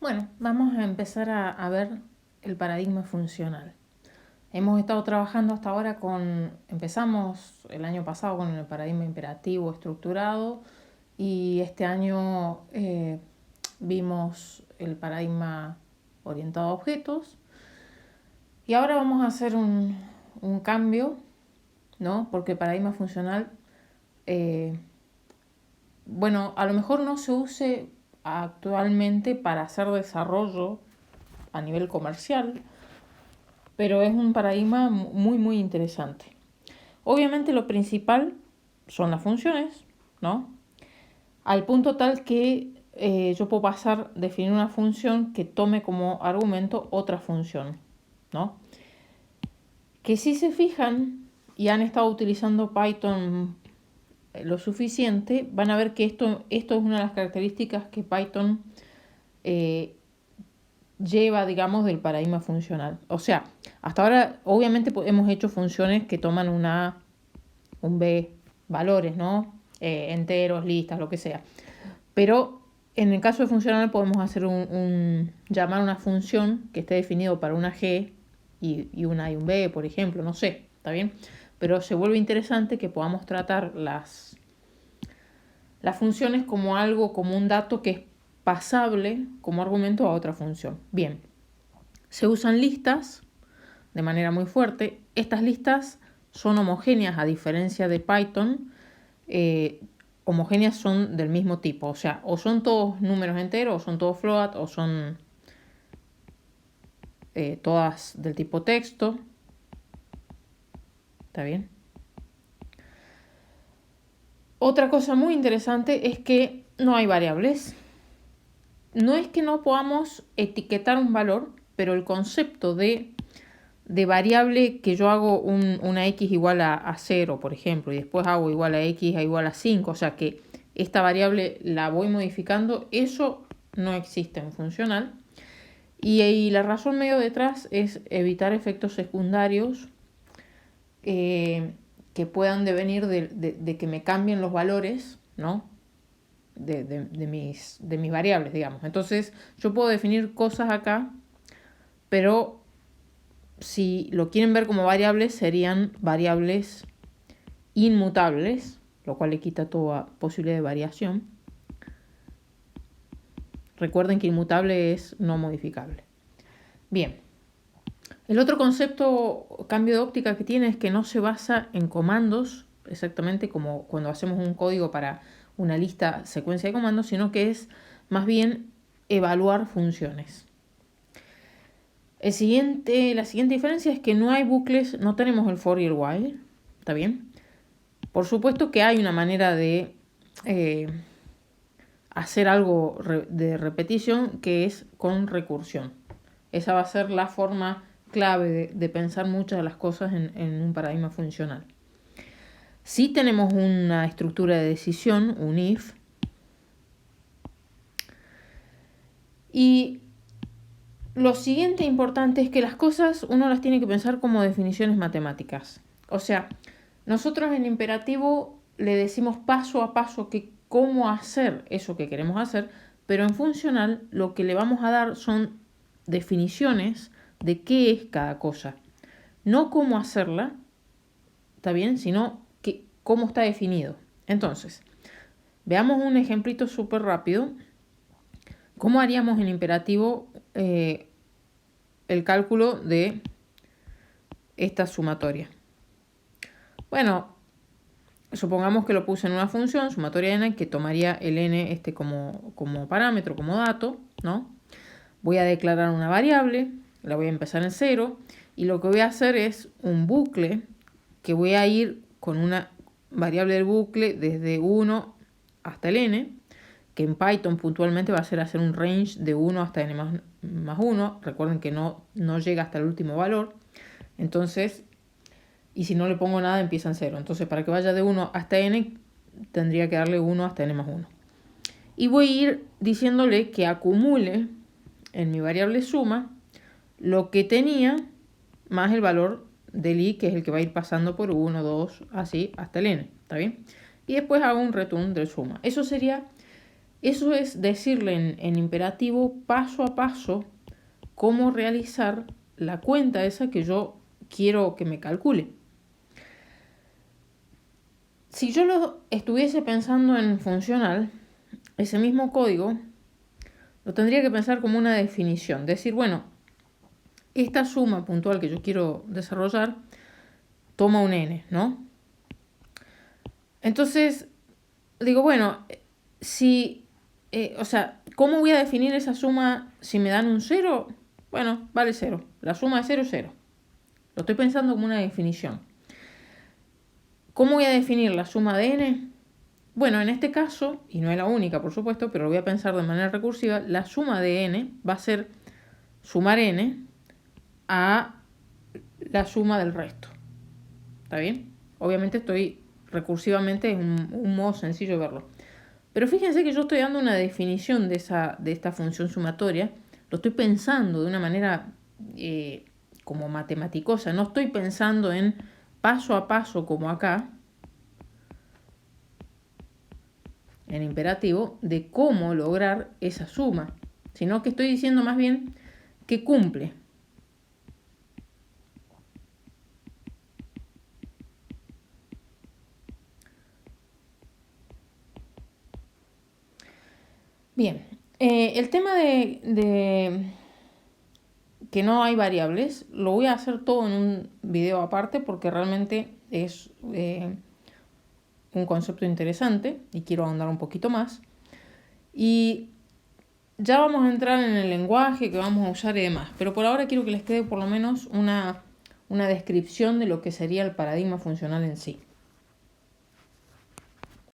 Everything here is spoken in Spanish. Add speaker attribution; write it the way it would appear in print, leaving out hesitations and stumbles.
Speaker 1: Bueno, vamos a empezar a ver el paradigma funcional. Hemos estado trabajando hasta ahora empezamos el año pasado con el paradigma imperativo estructurado y este año vimos el paradigma orientado a objetos y ahora vamos a hacer un cambio, ¿no? Porque el paradigma funcional, bueno, a lo mejor no se use actualmente para hacer desarrollo a nivel comercial, pero es un paradigma muy interesante. Obviamente lo principal son las funciones, ¿no? Al punto tal que yo puedo pasar a definir una función que tome como argumento otra función, ¿no? Que si se fijan y han estado utilizando Python lo suficiente, van a ver que esto es una de las características que Python lleva, digamos, del paradigma funcional. O sea, hasta ahora obviamente hemos hecho funciones que toman un A, un B, valores, ¿no? Enteros, listas, lo que sea. Pero en el caso de funcional podemos hacer llamar una función que esté definido para una G y un A y un B, por ejemplo, no sé, ¿está bien? Pero se vuelve interesante que podamos tratar las funciones como algo, como un dato que es pasable como argumento a otra función. Bien, se usan listas de manera muy fuerte. Estas listas son homogéneas a diferencia de Python. Homogéneas son del mismo tipo, o sea, o son todos números enteros, o son todos float, o son todas del tipo texto. ¿Está bien? Otra cosa muy interesante es que no hay variables. No es que no podamos etiquetar un valor, pero el concepto de variable que yo hago una x igual a 0, por ejemplo, y después hago igual a x igual a 5, o sea que esta variable la voy modificando, eso no existe en funcional. Y la razón medio detrás es evitar efectos secundarios que puedan devenir de que me cambien los valores, ¿no? de mis variables, digamos. Entonces yo puedo definir cosas acá, pero si lo quieren ver como variables, serían variables inmutables, lo cual le quita toda posibilidad de variación. Recuerden que inmutable es no modificable. Bien. El otro concepto, cambio de óptica que tiene es que no se basa en comandos, exactamente como cuando hacemos un código para una lista, secuencia de comandos, sino que es más bien evaluar funciones. La siguiente diferencia es que no hay bucles, no tenemos el for y el while, ¿está bien? Por supuesto que hay una manera de hacer algo de repetición que es con recursión. Esa va a ser la forma clave de pensar muchas de las cosas en un paradigma funcional. Si tenemos una estructura de decisión, un if, y lo siguiente importante es que las cosas uno las tiene que pensar como definiciones matemáticas. O sea, nosotros en imperativo le decimos paso a paso cómo hacer eso que queremos hacer, pero en funcional lo que le vamos a dar son definiciones de qué es cada cosa. No cómo hacerla, ¿está bien? Sino cómo está definido. Entonces, veamos un ejemplito súper rápido. ¿Cómo haríamos en imperativo el cálculo de esta sumatoria? Bueno, supongamos que lo puse en una función, sumatoria n, que tomaría el n como parámetro, como dato, ¿no? Voy a declarar una variable, la voy a empezar en 0, y lo que voy a hacer es un bucle que voy a ir con una variable del bucle desde 1 hasta el n, que en Python puntualmente va a ser hacer un range de 1 hasta n más 1. Recuerden que no llega hasta el último valor. Entonces, y si no le pongo nada, empieza en 0. Entonces, para que vaya de 1 hasta n, tendría que darle 1 hasta n más 1. Y voy a ir diciéndole que acumule en mi variable suma lo que tenía más el valor del i, que es el que va a ir pasando por 1, 2, así hasta el n. ¿Está bien? Y después hago un return del suma. Eso sería Eso es decirle en imperativo paso a paso cómo realizar la cuenta esa que yo quiero que me calcule. Si yo lo estuviese pensando en funcional, ese mismo código lo tendría que pensar como una definición. Decir, bueno, esta suma puntual que yo quiero desarrollar toma un n, ¿no? Entonces, digo, bueno, ¿cómo voy a definir esa suma si me dan un 0? Bueno, vale 0. La suma de 0 es 0. Lo estoy pensando como una definición. ¿Cómo voy a definir la suma de n? Bueno, en este caso, y no es la única, por supuesto, pero lo voy a pensar de manera recursiva, la suma de n va a ser sumar n a la suma del resto. ¿Está bien? Obviamente recursivamente, es un modo sencillo de verlo. Pero fíjense que yo estoy dando una definición de esta función sumatoria. Lo estoy pensando de una manera como matematicosa. No estoy pensando en paso a paso como acá, en imperativo, de cómo lograr esa suma. Sino que estoy diciendo más bien que cumple. Bien, el tema de que no hay variables, lo voy a hacer todo en un video aparte porque realmente es un concepto interesante y quiero ahondar un poquito más. Y ya vamos a entrar en el lenguaje que vamos a usar y demás, pero por ahora quiero que les quede por lo menos una descripción de lo que sería el paradigma funcional en sí.